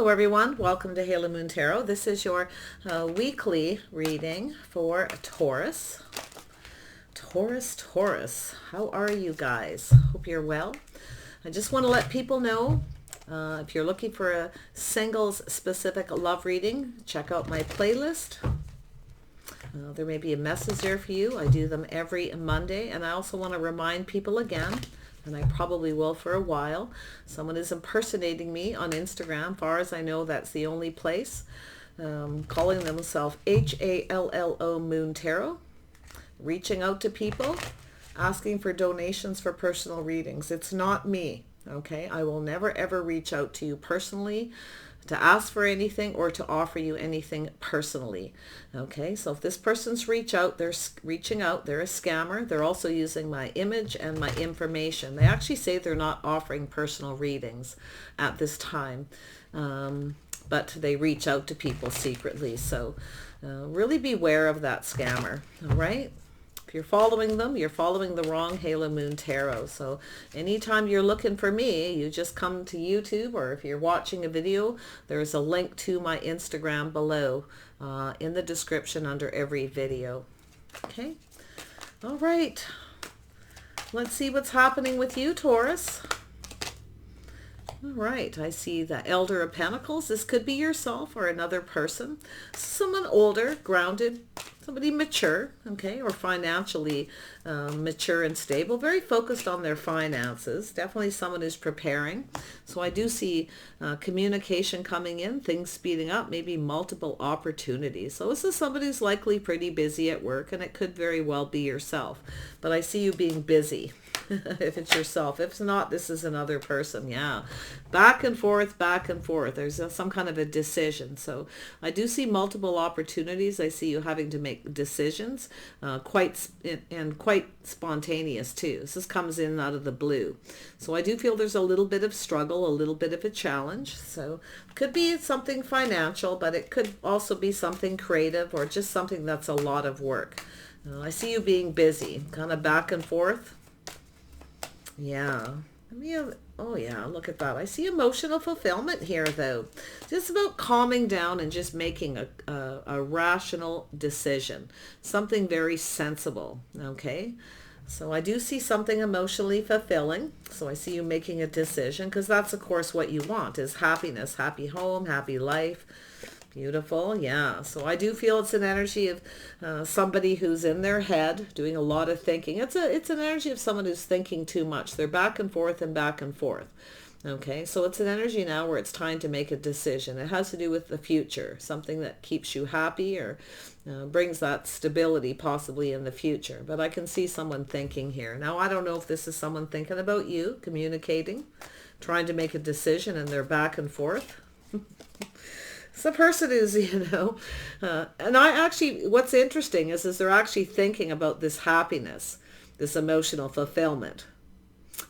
Hello everyone, welcome to Halo Moon Tarot. This is your weekly reading for Taurus. Taurus, how are you guys? Hope you're well. I just want to let people know, if you're looking for a singles specific love reading, check out my playlist. There may be a message there for you. I do them every Monday, and I also want to remind people again, and I probably will for a while, someone is impersonating me on Instagram. Far as I know, that's the only place. Calling themselves HALLO Moon Tarot. Reaching out to people, asking for donations for personal readings. It's not me, okay? I will never ever reach out to you personally to ask for anything or to offer you anything personally. Okay, so if this person's reaching out, they're a scammer. They're also using my image and my information. They actually say they're not offering personal readings at this time, but they reach out to people secretly. So really beware of that scammer, all right? If you're following them, you're following the wrong Halo Moon Tarot. So anytime you're looking for me, you just come to YouTube, or if you're watching a video, there's a link to my Instagram below in the description under every video. Okay. All right. Let's see what's happening with you, Taurus. All right, I see the Elder of Pentacles. This could be yourself or another person. Someone older, grounded, somebody mature, okay, or financially mature and stable, very focused on their finances. Definitely someone who's preparing. So I do see communication coming in, things speeding up, maybe multiple opportunities. So this is somebody who's likely pretty busy at work, and it could very well be yourself. But I see you being busy. If it's yourself. If it's not, this is another person. Yeah. Back and forth, back and forth. There's some kind of a decision. So I do see multiple opportunities. I see you having to make decisions, quite spontaneous too. This comes in out of the blue. So I do feel there's a little bit of struggle, a little bit of a challenge. So it could be something financial, but it could also be something creative or just something that's a lot of work. I see you being busy, kind of back and forth. Yeah. Oh yeah, look at that. I see emotional fulfillment here though. Just about calming down and just making a rational decision. Something very sensible, okay? So I do see something emotionally fulfilling. So I see you making a decision, because that's of course what you want, is happiness, happy home, happy life. Beautiful. Yeah. So I do feel it's an energy of somebody who's in their head doing a lot of thinking. It's an energy of someone who's thinking too much. They're back and forth and back and forth. Okay. So it's an energy now where it's time to make a decision. It has to do with the future, something that keeps you happy or brings that stability possibly in the future. But I can see someone thinking here. Now, I don't know if this is someone thinking about you, communicating, trying to make a decision, and they're back and forth. The person is, and I actually, what's interesting is they're actually thinking about this happiness, this emotional fulfillment.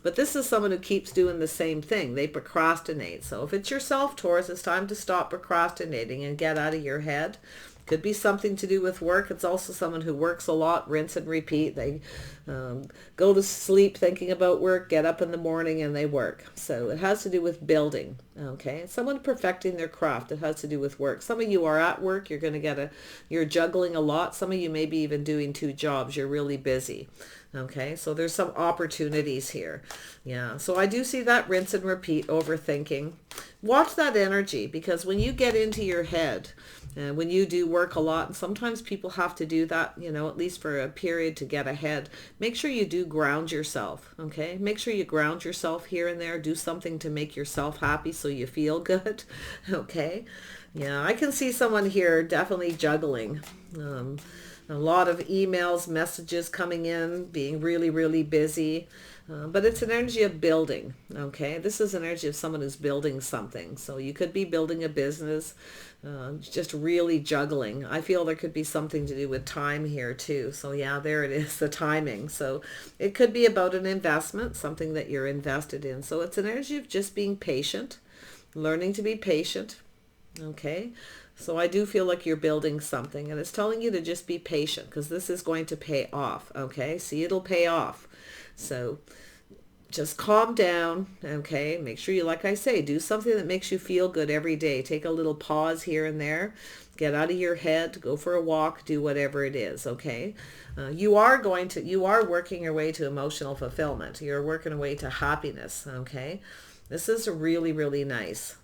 But this is someone who keeps doing the same thing. They procrastinate. So if it's yourself, Taurus, it's time to stop procrastinating and get out of your head. Could be something to do with work. It's also someone who works a lot, rinse and repeat. They go to sleep thinking about work, get up in the morning, and they work. So it has to do with building, okay? Someone perfecting their craft. It has to do with work. Some of you are at work. You're going to get you're juggling a lot. Some of you may be even doing 2 jobs. You're really busy. Okay, so there's some opportunities here. Yeah, so I do see that rinse and repeat, overthinking. Watch that energy, because when you get into your head, and when you do work a lot, and sometimes people have to do that, at least for a period to get ahead, make sure you do ground yourself, okay? Make sure you ground yourself here and there. Do something to make yourself happy so you feel good, okay? Yeah, I can see someone here definitely juggling. A lot of emails, messages coming in, being really, really busy. But it's an energy of building, okay? This is an energy of someone who's building something. So you could be building a business, just really juggling. I feel there could be something to do with time here too. So yeah, there it is, the timing. So it could be about an investment, something that you're invested in. So it's an energy of just being patient, learning to be patient, okay? So I do feel like you're building something, and it's telling you to just be patient, because this is going to pay off, okay? See, it'll pay off. So just calm down, okay? Make sure you, like I say, do something that makes you feel good every day. Take a little pause here and there. Get out of your head, go for a walk, do whatever it is, okay? You are working your way to emotional fulfillment. You're working your way to happiness, okay? This is really, really nice.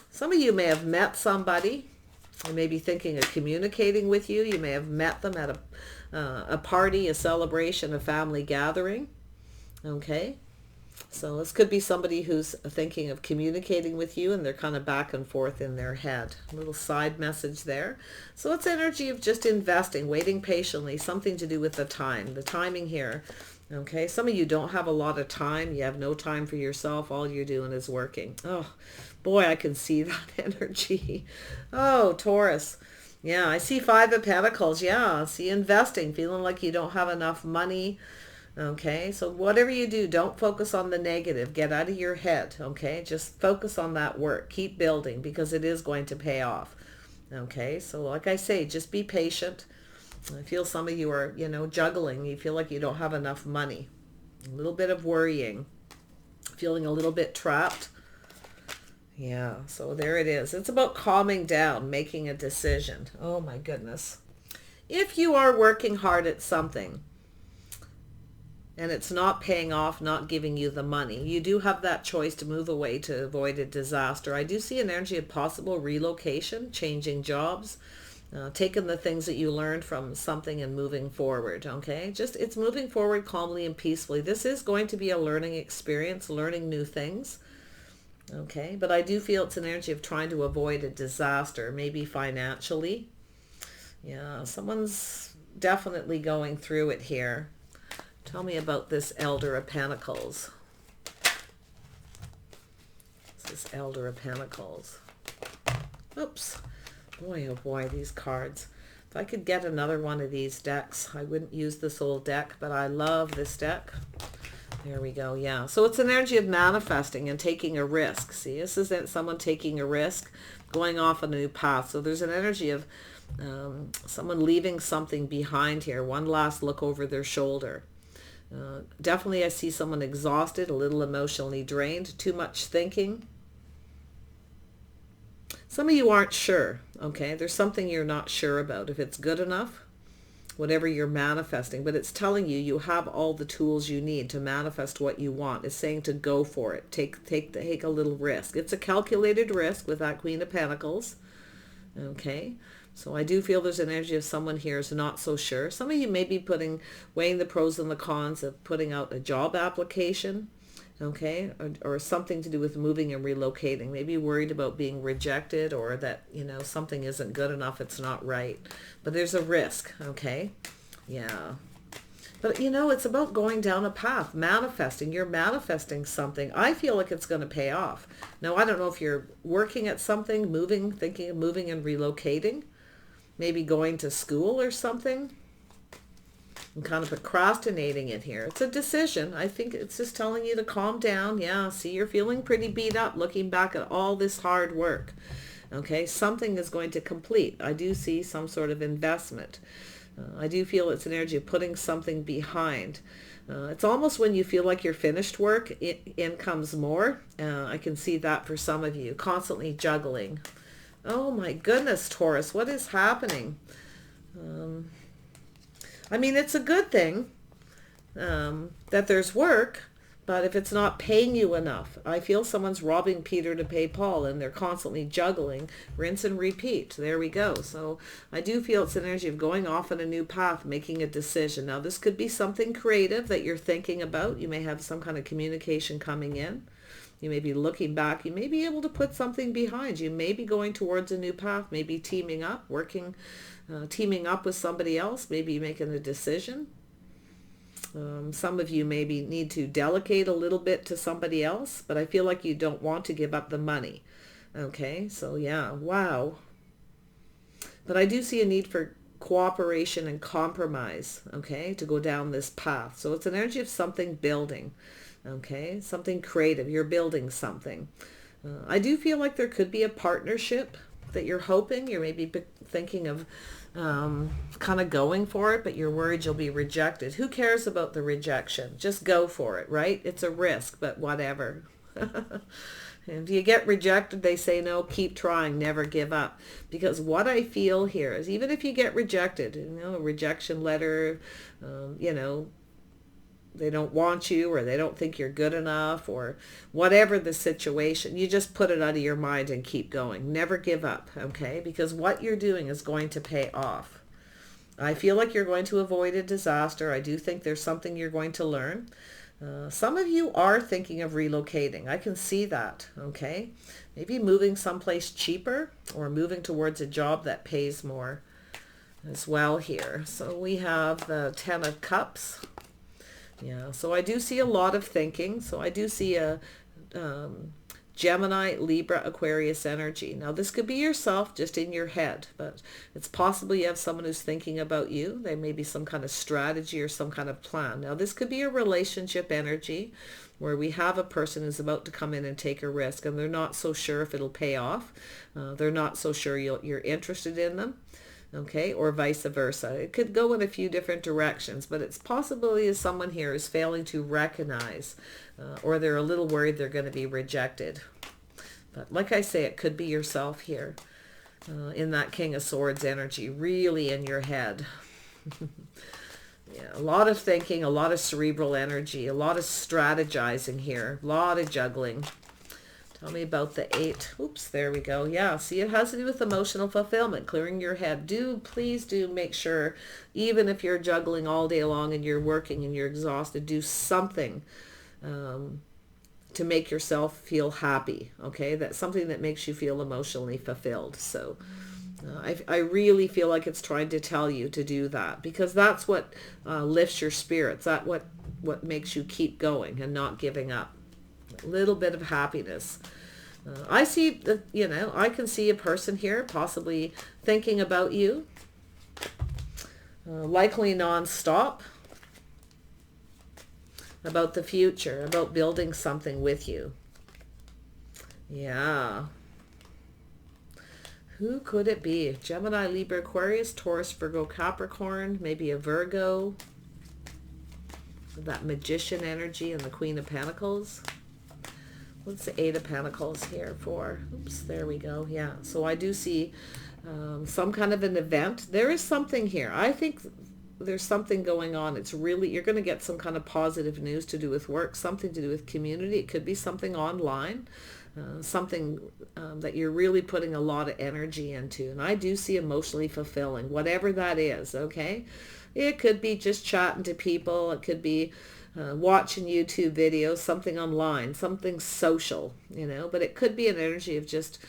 Some of you may have met somebody. They may be thinking of communicating with you. You may have met them at a party, a celebration, a family gathering. Okay, so this could be somebody who's thinking of communicating with you and they're kind of back and forth in their head. A little side message there. So it's energy of just investing, waiting patiently, something to do with the timing here. Okay, some of you don't have a lot of time. You have no time for yourself. All you're doing is working. Oh, boy, I can see that energy. Oh, Taurus. Yeah, I see Five of Pentacles. Yeah, I see investing, feeling like you don't have enough money. Okay, so whatever you do, don't focus on the negative. Get out of your head, okay? Just focus on that work. Keep building because it is going to pay off. Okay, so like I say, just be patient. I feel some of you are, juggling. You feel like you don't have enough money. A little bit of worrying. Feeling a little bit trapped. Yeah, so there it is. It's about calming down, making a decision. Oh my goodness. If you are working hard at something, and it's not paying off, not giving you the money, you do have that choice to move away to avoid a disaster. I do see an energy of possible relocation, changing jobs, taking the things that you learned from something and moving forward, okay? It's moving forward calmly and peacefully. This is going to be a learning experience, learning new things, okay? But I do feel it's an energy of trying to avoid a disaster, maybe financially. Yeah, someone's definitely going through it here. Tell me about this Elder of Pentacles. This is Elder of Pentacles. Oops. Boy, oh boy, these cards. If I could get another one of these decks, I wouldn't use this old deck, but I love this deck. There we go, yeah. So it's an energy of manifesting and taking a risk. See, this is someone taking a risk, going off on a new path. So there's an energy of someone leaving something behind here. One last look over their shoulder. Definitely I see someone exhausted, a little emotionally drained, too much thinking. Some of you aren't sure, okay? There's something you're not sure about, if it's good enough, whatever you're manifesting, but it's telling you you have all the tools you need to manifest what you want. It's saying to go for it. Take a little risk. It's a calculated risk with that Queen of Pentacles, okay? So I do feel there's an energy of someone here is not so sure. Some of you may be weighing the pros and the cons of putting out a job application, okay, or something to do with moving and relocating. Maybe worried about being rejected or that, something isn't good enough, it's not right. But there's a risk, okay? Yeah. But, it's about going down a path, manifesting. You're manifesting something. I feel like it's going to pay off. Now, I don't know if you're working at something, thinking of moving and relocating. Maybe going to school or something. I'm kind of procrastinating it here. It's a decision. I think it's just telling you to calm down. Yeah, see, you're feeling pretty beat up looking back at all this hard work. Okay, something is going to complete. I do see some sort of investment. I do feel it's an energy of putting something behind. It's almost when you feel like you're finished work, in comes more. I can see that for some of you. Constantly juggling. Oh my goodness, Taurus, what is happening? I mean, it's a good thing that there's work, but if it's not paying you enough, I feel someone's robbing Peter to pay Paul and they're constantly juggling, rinse and repeat. There we go. So I do feel it's an energy of going off on a new path, making a decision. Now, this could be something creative that you're thinking about. You may have some kind of communication coming in. You may be looking back. You may be able to put something behind. You may be going towards a new path, maybe teaming up, teaming up with somebody else, maybe making a decision. Some of you maybe need to delegate a little bit to somebody else, but I feel like you don't want to give up the money. Okay, so yeah, wow. But I do see a need for cooperation and compromise, okay, to go down this path. So it's an energy of something building. Okay, something creative. You're building something. I do feel like there could be a partnership. that you're hoping. You're maybe thinking of kind of going for it, but you're worried you'll be rejected. Who cares about the rejection? Just go for it, right? It's a risk, but whatever. And if you get rejected, they say no, keep trying, never give up. Because what I feel here is, even if you get rejected, a rejection letter, they don't want you, or they don't think you're good enough, or whatever the situation, you just put it out of your mind and keep going. Never give up, okay? Because what you're doing is going to pay off. I feel like you're going to avoid a disaster. I do think there's something you're going to learn. Some of you are thinking of relocating. I can see that, okay? Maybe moving someplace cheaper, or moving towards a job that pays more as well here. So we have the 10 of Cups. Yeah, so I do see a lot of thinking. So I do see a Gemini, Libra, Aquarius energy. Now this could be yourself just in your head, but it's possible you have someone who's thinking about you. There may be some kind of strategy or some kind of plan. Now this could be a relationship energy where we have a person who's about to come in and take a risk, and they're not so sure if it'll pay off. They're not so sure you're interested in them. Okay, or vice versa. It could go in a few different directions, but it's possibility is someone here is failing to recognize, or they're a little worried they're going to be rejected. But like I say, it could be yourself here in that King of Swords energy, really in your head. Yeah, a lot of thinking, a lot of cerebral energy, a lot of strategizing here, a lot of juggling. Tell me about the 8. Oops, there we go. Yeah, see, it has to do with emotional fulfillment, clearing your head. Please do make sure, even if you're juggling all day long and you're working and you're exhausted, do something to make yourself feel happy, okay? That's something that makes you feel emotionally fulfilled. So I really feel like it's trying to tell you to do that, because that's what lifts your spirits. That's what makes you keep going and not giving up. A little bit of happiness. I see, I can see a person here possibly thinking about you, likely non-stop, about the future, about building something with you. Yeah. Who could it be? Gemini, Libra, Aquarius, Taurus, Virgo, Capricorn, maybe a Virgo. That Magician energy and the Queen of Pentacles. What's the 8 of Pentacles here for? Oops, there we go. Yeah, so I do see some kind of an event. There is something here. I think there's something going on. It's really, you're going to get some kind of positive news to do with work, something to do with community. It could be something online, something that you're really putting a lot of energy into. And I do see emotionally fulfilling, whatever that is, okay? It could be just chatting to people. It could be watching YouTube videos, something online, something social, but it could be an energy of just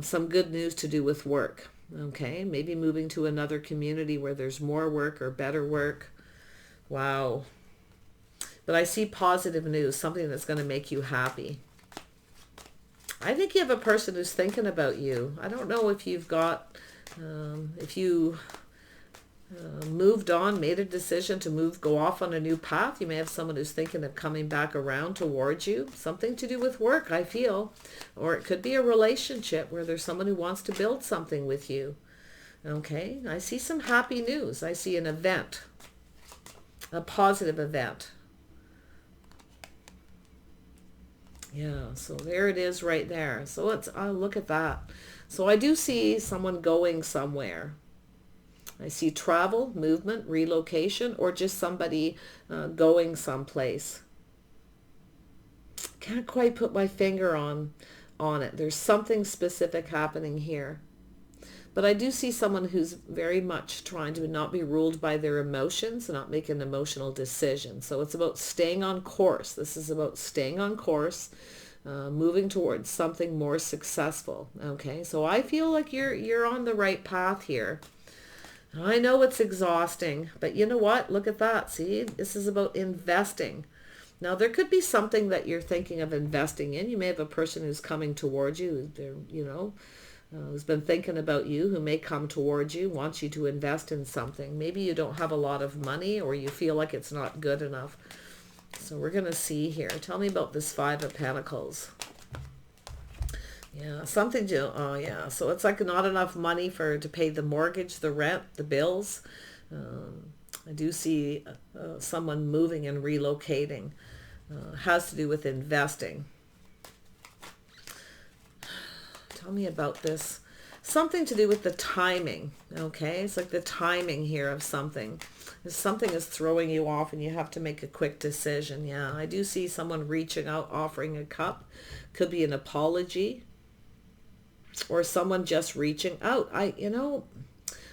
some good news to do with work, okay? Maybe moving to another community where there's more work or better work. Wow. But I see positive news, something that's going to make you happy. I think you have a person who's thinking about you. I don't know if you've got, if you moved on, made a decision to go off on a new path. You may have someone who's thinking of coming back around towards you. Something to do with work, I feel. Or it could be a relationship where there's someone who wants to build something with you. Okay, I see some happy news. I see an event, a positive event. Yeah, so there it is right there. So look at that. So I do see someone going somewhere. I see travel, movement, relocation, or just somebody going someplace. Can't quite put my finger on it. There's something specific happening here. But I do see someone who's very much trying to not be ruled by their emotions, not make an emotional decision. So it's about staying on course. This is about staying on course, moving towards something more successful. Okay, so I feel like you're on the right path here. I know it's exhausting, but you know what? Look at that. See, this is about investing. Now, there could be something that you're thinking of investing in. You may have a person who's coming towards you, who's been thinking about you, who may come towards you, wants you to invest in something. Maybe you don't have a lot of money, or you feel like it's not good enough. So we're going to see here. Tell me about this 5 of Pentacles. Yeah, something to, oh yeah. So it's like not enough money to pay the mortgage, the rent, the bills. Um, I do see someone moving and relocating. Has to do with investing. Tell me about this. Something to do with the timing, okay? It's like the timing here of something. If something is throwing you off and you have to make a quick decision. Yeah, I do see someone reaching out, offering a cup. Could be an apology or someone just reaching out.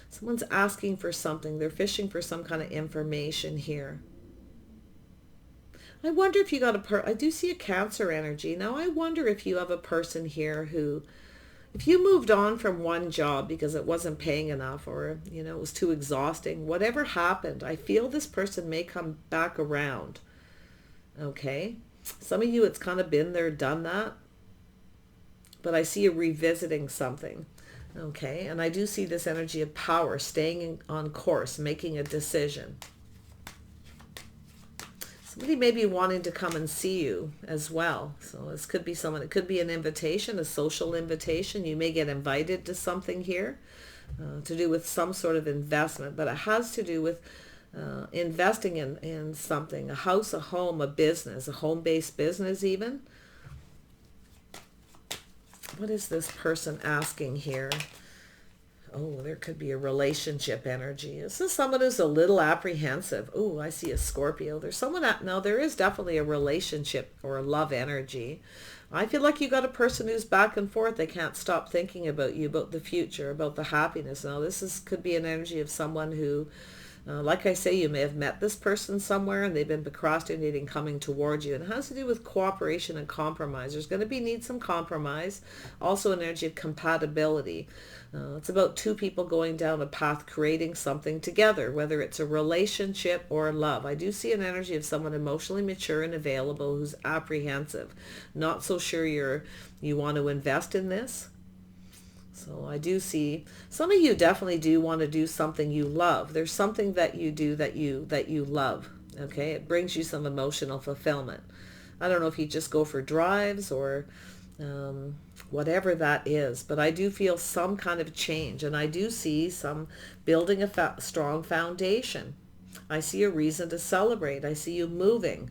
Someone's asking for something. They're fishing for some kind of information here. I wonder if you got I do see a Cancer energy. Now I wonder if you have a person here who, if you moved on from one job because it wasn't paying enough, or, it was too exhausting, whatever happened, I feel this person may come back around. Okay. Some of you, it's kind of been there, done that. But I see you revisiting something. Okay. And I do see this energy of power, staying on course, making a decision. Somebody may be wanting to come and see you as well. So this could be someone, it could be an invitation, a social invitation. You may get invited to something here to do with some sort of investment, but it has to do with investing in something, a house, a home, a business, a home-based business even. What is this person asking here? Oh, there could be a relationship energy. This is someone who's a little apprehensive. Oh, I see a Scorpio. There's someone no, there is definitely a relationship or a love energy. I feel like you got a person who's back and forth. They can't stop thinking about you, about the future, about the happiness. Now, could be an energy of someone who, like I say, you may have met this person somewhere and they've been procrastinating coming towards you. And it has to do with cooperation and compromise. There's going to need some compromise. Also an energy of compatibility. It's about two people going down a path, creating something together, whether it's a relationship or love. I do see an energy of someone emotionally mature and available who's apprehensive. Not so sure you want to invest in this. So I do see some of you definitely do want to do something you love. There's something that you do that you love. Okay, it brings you some emotional fulfillment. I don't know if you just go for drives or whatever that is, but I do feel some kind of change, and I do see some building a strong foundation. I see a reason to celebrate. I see you moving.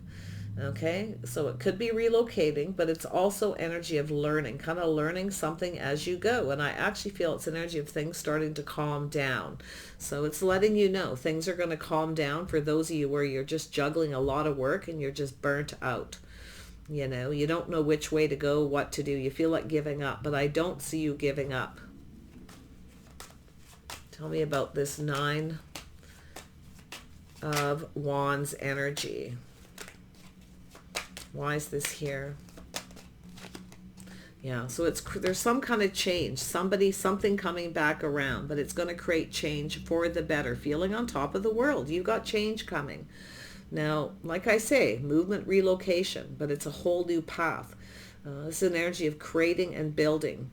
Okay, so it could be relocating, but it's also energy of learning, kind of learning something as you go. And I actually feel it's energy of things starting to calm down. So it's letting you know things are going to calm down for those of you where you're just juggling a lot of work and you're just burnt out. You don't know which way to go, what to do. You feel like giving up, but I don't see you giving up. Tell me about this 9 of Wands energy. Why is this here? Yeah, so there's some kind of change. Something coming back around, but it's going to create change for the better. Feeling on top of the world. You've got change coming. Now, like I say, movement, relocation, but it's a whole new path. This is an energy of creating and building.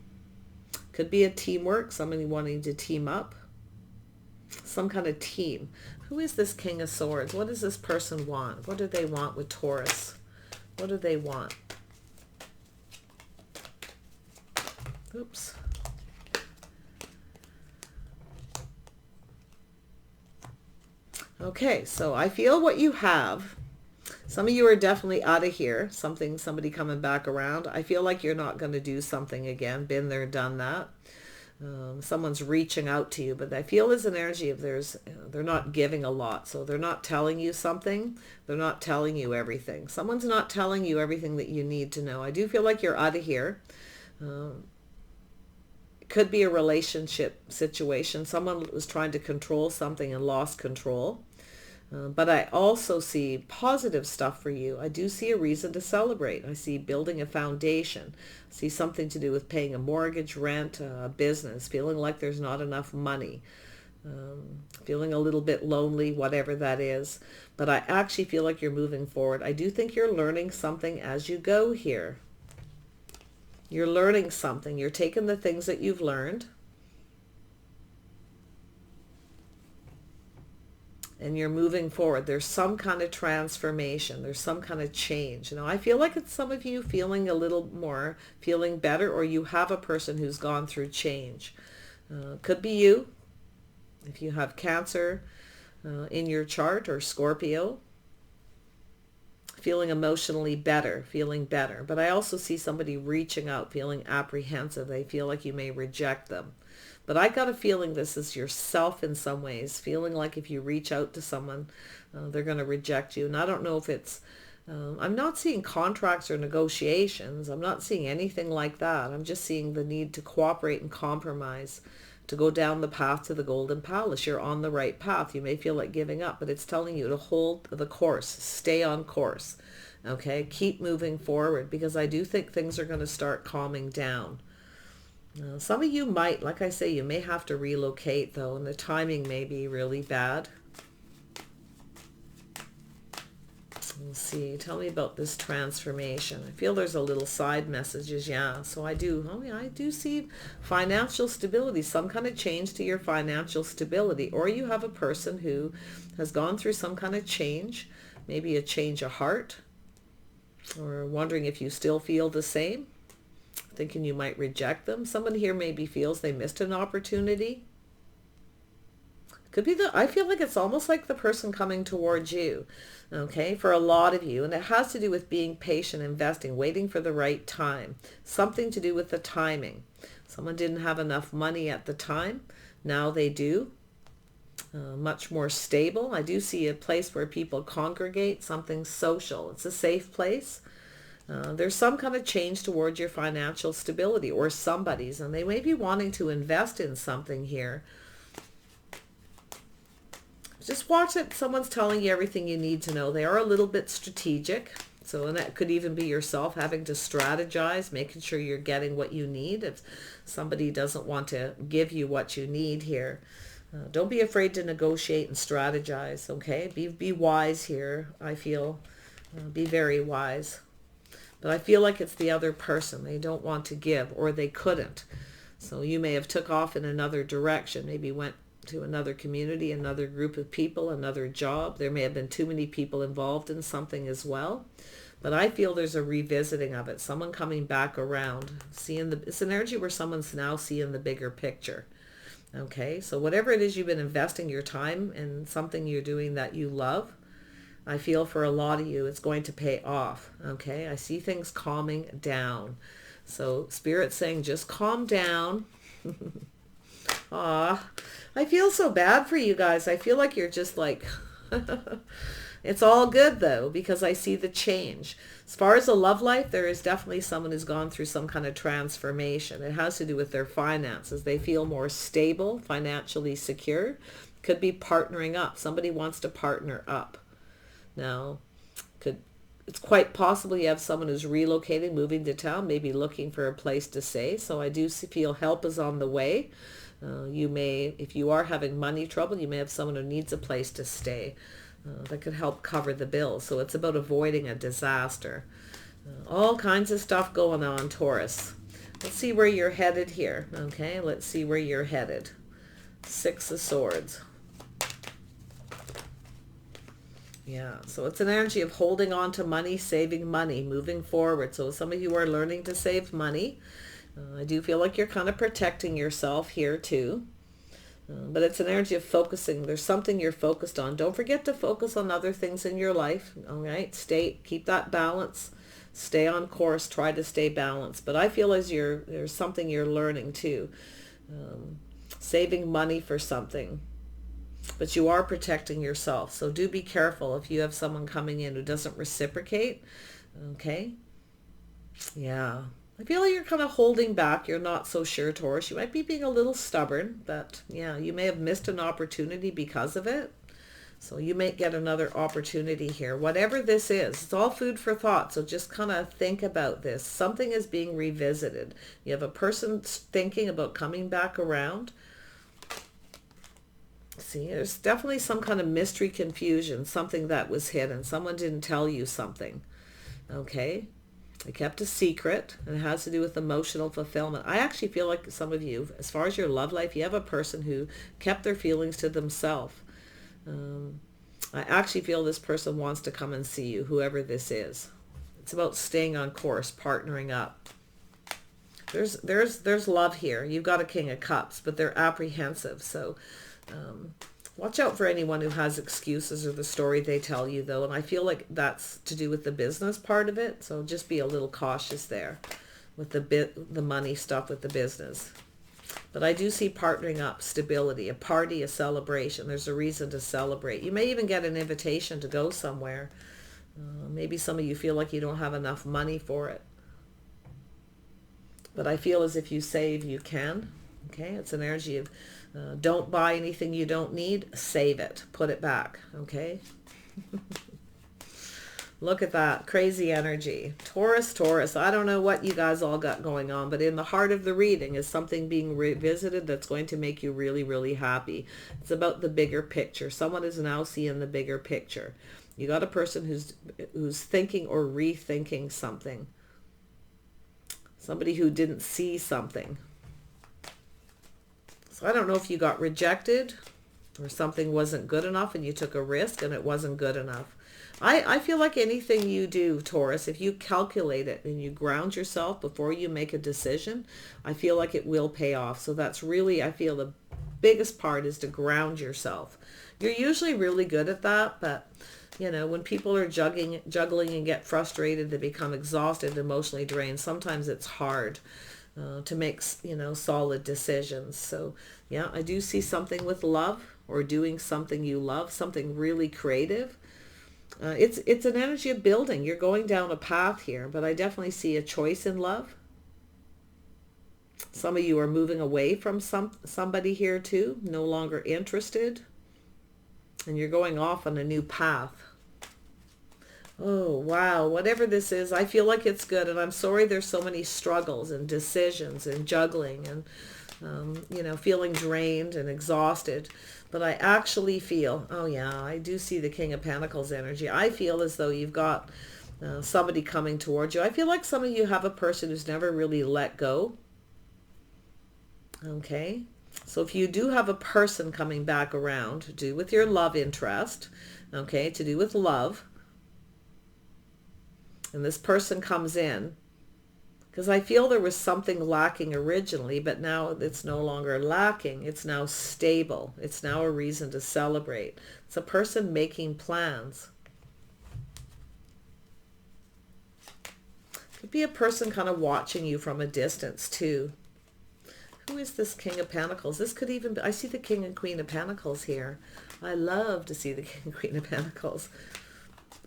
Could be a teamwork, somebody wanting to team up. Some kind of team. Who is this King of Swords? What does this person want? What do they want with Taurus? What do they want? Oops. Okay, so I feel what you have. Some of you are definitely out of here. Somebody coming back around. I feel like you're not going to do something again. Been there, done that. Someone's reaching out to you, but I feel there's an energy of they're not giving a lot. So they're not telling you something. They're not telling you everything. Someone's not telling you everything that you need to know. I do feel like you're out of here. It could be a relationship situation. Someone was trying to control something and lost control. But I also see positive stuff for you. I do see a reason to celebrate. I see building a foundation. I see something to do with paying a mortgage, rent, a business, feeling like there's not enough money, feeling a little bit lonely, whatever that is. But I actually feel like you're moving forward. I do think you're learning something as you go here. You're learning something. You're taking the things that you've learned and you're moving forward. There's some kind of transformation. There's some kind of change. I feel like it's some of you feeling a little more, feeling better, or you have a person who's gone through change. Could be you, if you have Cancer in your chart, or Scorpio. Feeling emotionally better, feeling better. But I also see somebody reaching out, feeling apprehensive. They feel like you may reject them. But I got a feeling this is yourself in some ways, feeling like if you reach out to someone, they're going to reject you. And I don't know if it's, I'm not seeing contracts or negotiations. I'm not seeing anything like that. I'm just seeing the need to cooperate and compromise, to go down the path to the Golden Palace. You're on the right path. You may feel like giving up, but it's telling you to hold the course, stay on course. Okay, keep moving forward, because I do think things are going to start calming down. Some of you might, like I say, you may have to relocate though, and the timing may be really bad. Let's see, tell me about this transformation. I feel there's a little side messages, yeah. So I do see financial stability, some kind of change to your financial stability, or you have a person who has gone through some kind of change, maybe a change of heart, or wondering if you still feel the same, thinking you might reject them. Someone here maybe feels they missed an opportunity. Could be I feel like it's almost like the person coming towards you, okay, for a lot of you. And it has to do with being patient, investing, waiting for the right time. Something to do with the timing. Someone didn't have enough money at the time. Now they do. Much more stable. I do see a place where people congregate, something social. It's a safe place. There's some kind of change towards your financial stability, or somebody's, and they may be wanting to invest in something here. Just watch it. Someone's telling you everything you need to know. They are a little bit strategic. So, and that could even be yourself having to strategize, making sure you're getting what you need. If somebody doesn't want to give you what you need here, don't be afraid to negotiate and strategize, okay? Be wise here, I feel. Be very wise. But I feel like it's the other person. They don't want to give, or they couldn't. So you may have took off in another direction, maybe went to another community, another group of people, another job. There may have been too many people involved in something as well. But I feel there's a revisiting of it. Someone coming back around, it's an energy where someone's now seeing the bigger picture. Okay, so whatever it is you've been investing your time in, something you're doing that you love, I feel for a lot of you, it's going to pay off. Okay, I see things calming down. So Spirit's saying, just calm down. Aw, I feel so bad for you guys. I feel like you're just like, it's all good though, because I see the change. As far as a love life, there is definitely someone who's gone through some kind of transformation. It has to do with their finances. They feel more stable, financially secure. Could be partnering up. Somebody wants to partner up. Now, it's quite possible you have someone who's relocating, moving to town, maybe looking for a place to stay. So I do feel help is on the way. You may, if you are having money trouble, you may have someone who needs a place to stay that could help cover the bills. So it's about avoiding a disaster. All kinds of stuff going on, Taurus. Let's see where you're headed here. Okay, let's see where you're headed. 6 of Swords. Yeah, so it's an energy of holding on to money, saving money, moving forward. So some of you are learning to save money. I do feel like you're kind of protecting yourself here too. But it's an energy of focusing. There's something you're focused on. Don't forget to focus on other things in your life. All right, keep that balance. Stay on course. Try to stay balanced. But I feel as there's something you're learning too. Saving money for something. But you are protecting yourself. So do be careful if you have someone coming in who doesn't reciprocate. Okay. Yeah. I feel like you're kind of holding back. You're not so sure, Taurus. You might be being a little stubborn, but yeah, you may have missed an opportunity because of it. So you may get another opportunity here. Whatever this is, it's all food for thought. So just kind of think about this. Something is being revisited. You have a person thinking about coming back around. See, there's definitely some kind of mystery, confusion, something that was hidden. Someone didn't tell you something. Okay. They kept a secret, and it has to do with emotional fulfillment. I actually feel like some of you, as far as your love life, you have a person who kept their feelings to themselves. I actually feel this person wants to come and see you, whoever this is. It's about staying on course, partnering up. There's love here. You've got a King of Cups, but they're apprehensive. So watch out for anyone who has excuses or the story they tell you, though. And I feel like that's to do with the business part of it. So just be a little cautious there with the money stuff with the business. But I do see partnering up, stability, a party, a celebration. There's a reason to celebrate. You may even get an invitation to go somewhere. Maybe some of you feel like you don't have enough money for it. But I feel as if you save, you can. Okay, it's an energy of don't buy anything you don't need. Save it. Put it back. Okay. Look at that. Crazy energy. Taurus, Taurus. I don't know what you guys all got going on, but in the heart of the reading is something being revisited that's going to make you really, really happy. It's about the bigger picture. Someone is now seeing the bigger picture. You got a person who's thinking or rethinking something. Somebody who didn't see something. So I don't know if you got rejected or something wasn't good enough and you took a risk and it wasn't good enough. I feel like anything you do, Taurus, if you calculate it and you ground yourself before you make a decision, I feel like it will pay off. So that's really, I feel the biggest part is to ground yourself. You're usually really good at that, but you know, when people are juggling and get frustrated, they become exhausted, emotionally drained. Sometimes it's hard to make, you know, solid decisions. So yeah, I do see something with love or doing something you love, something really creative. It's an energy of building. You're going down a path here, but I definitely see a choice in love. Some of you are moving away from somebody here too, no longer interested. And you're going off on a new path. Oh, wow. Whatever this is, I feel like it's good. And I'm sorry there's so many struggles and decisions and juggling and, you know, feeling drained and exhausted. But I actually feel, oh yeah, I do see the King of Pentacles energy. I feel as though you've got somebody coming towards you. I feel like some of you have a person who's never really let go. Okay. So if you do have a person coming back around to do with your love interest, okay, to do with love, and this person comes in, because I feel there was something lacking originally, but now it's no longer lacking. It's now stable. It's now a reason to celebrate. It's a person making plans. Could be a person kind of watching you from a distance too. Who is this King of Pentacles? This could even be, I see the King and Queen of Pentacles here. I love to see the King and Queen of Pentacles.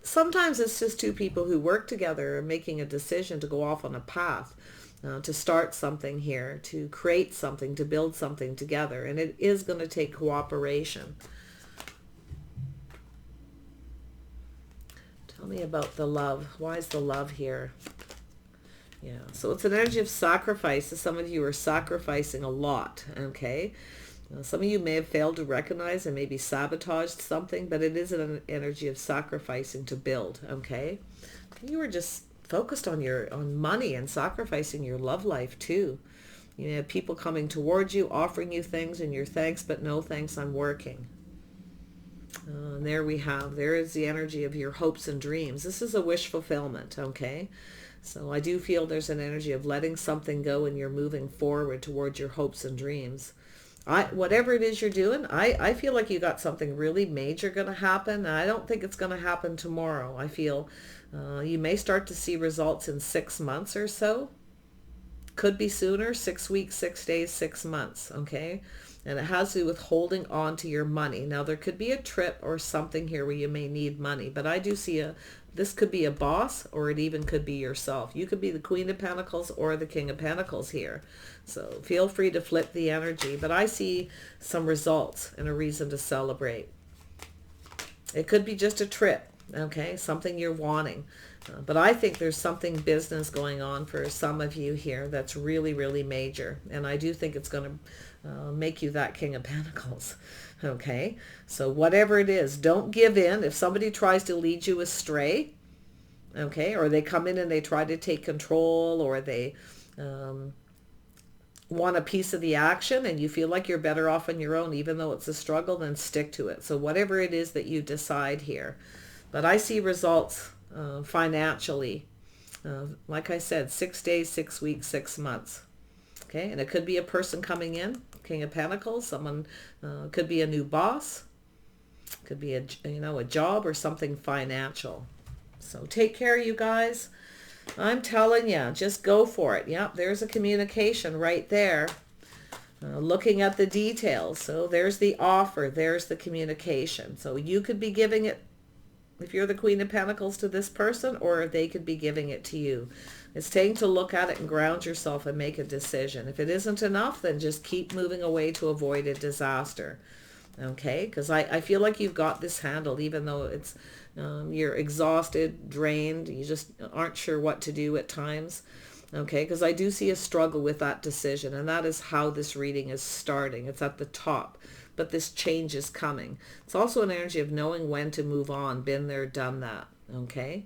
Sometimes it's just two people who work together and making a decision to go off on a path, to start something here, to create something, to build something together. And it is going to take cooperation. Tell me about the love. Why is the love here? Yeah, so it's an energy of sacrifice. Some of you are sacrificing a lot, okay? Some of you may have failed to recognize and maybe sabotaged something, but it is an energy of sacrificing to build, okay? You were just focused on money and sacrificing your love life too. You have people coming towards you, offering you things, and your thanks, but no thanks, I'm working. And there we have, there is the energy of your hopes and dreams. This is a wish fulfillment, okay? So I do feel there's an energy of letting something go and you're moving forward towards your hopes and dreams. Whatever it is you're doing, I feel like you got something really major going to happen. And I don't think it's going to happen tomorrow. I feel you may start to see results in 6 months or so. Could be sooner, 6 weeks, 6 days, 6 months, okay? And it has to do with holding on to your money. Now, there could be a trip or something here where you may need money, but I do see this could be a boss, or it even could be yourself. You could be the Queen of Pentacles or the King of Pentacles here. So feel free to flip the energy. But I see some results and a reason to celebrate. It could be just a trip, okay? Something you're wanting. But I think there's something business going on for some of you here that's really, really major. And I do think it's going to make you that King of Pentacles. Okay, so whatever it is, don't give in. If somebody tries to lead you astray, okay, or they come in and they try to take control, or they want a piece of the action and you feel like you're better off on your own, even though it's a struggle, then stick to it. So whatever it is that you decide here. But I see results financially. Like I said, 6 days, 6 weeks, 6 months. Okay, and it could be a person coming in, King of Pentacles. Someone could be a new boss, could be a job or something financial. So take care, you guys. I'm telling you, just go for it. Yep, there's a communication right there. Looking at the details. So there's the offer, there's the communication. So you could be giving it, if you're the Queen of Pentacles, to this person, or they could be giving it to you. It's taking to look at it and ground yourself and make a decision. If it isn't enough, then just keep moving away to avoid a disaster. Okay, because I feel like you've got this handled, even though it's you're exhausted, drained, you just aren't sure what to do at times. Okay, because I do see a struggle with that decision, and that is how this reading is starting. It's at the top, but this change is coming. It's also an energy of knowing when to move on, been there, done that. Okay,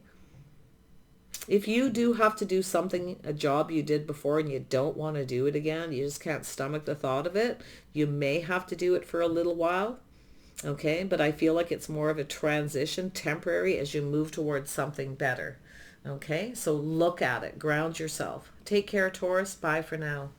if you do have to do something, a job you did before, and you don't want to do it again, you just can't stomach the thought of it, you may have to do it for a little while. Okay, but I feel like it's more of a transition, temporary, as you move towards something better. Okay, so look at it, ground yourself. Take care, Taurus. Bye for now.